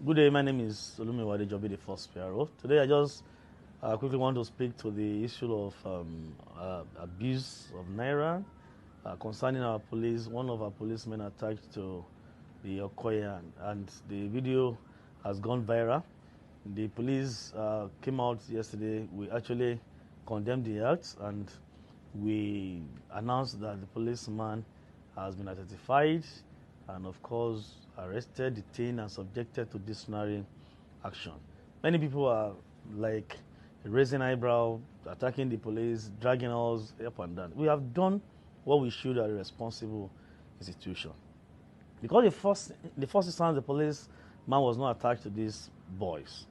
Good day, my name is Olumiwade Jobi, the first PRO. Today I just quickly want to speak to the issue of abuse of Naira concerning our police. One of our policemen attached to the Okoya, and the video has gone viral. The police came out yesterday. We actually condemned the act, and we announced that the policeman has been identified and, of course, arrested, detained, and subjected to disciplinary action. Many people are like raising eyebrow, attacking the police, dragging us up and down. We have done what we should at a responsible institution. Because the first instance, the policeman was not attached to these boys.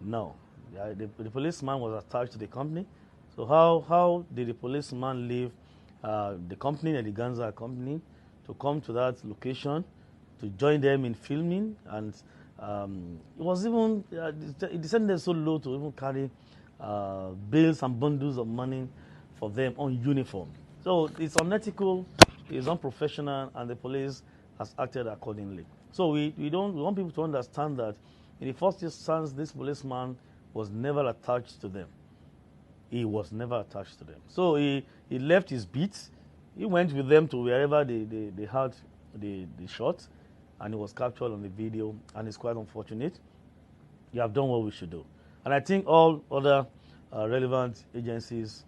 No, the policeman was attached to the company. So how did the policeman leave the company, the Ganza company, to come to that location to join them in filming? And it was even, it descended so low to even carry bills and bundles of money for them on uniform. So it's unethical, it's unprofessional, and the police has acted accordingly. So we want people to understand that in the first instance, this policeman was never attached to them. He was never attached to them. So he left his beat. He went with them to wherever they had the shot, and he was captured on the video, and it's quite unfortunate. You have done what we should do. And I think all other relevant agencies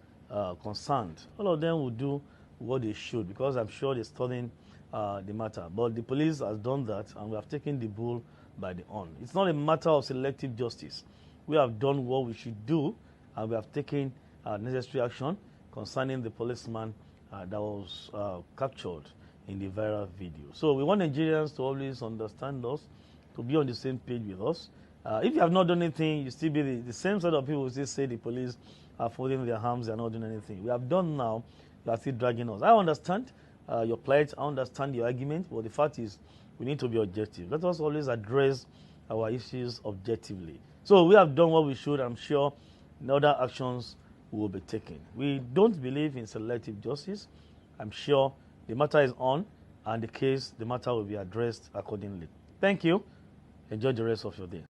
concerned, all of them will do what they should, because I'm sure they're studying the matter. But the police has done that, and we have taken the bull by the horn. It's not a matter of selective justice. We have done what we should do, and we have taken necessary action concerning the policeman that was captured in the viral video. So we want Nigerians to always understand us, to be on the same page with us. If you have not done anything, you still be the same set of people who still say the police are folding their arms, they are not doing anything. We have done now, you are still dragging us. I understand your plight, I understand your argument, but the fact is we need to be objective. Let us always address our issues objectively. So we have done what we should. I'm sure other actions will be taken. We don't believe in selective justice. I'm sure the matter is on, and the matter will be addressed accordingly. Thank you. Enjoy the rest of your day.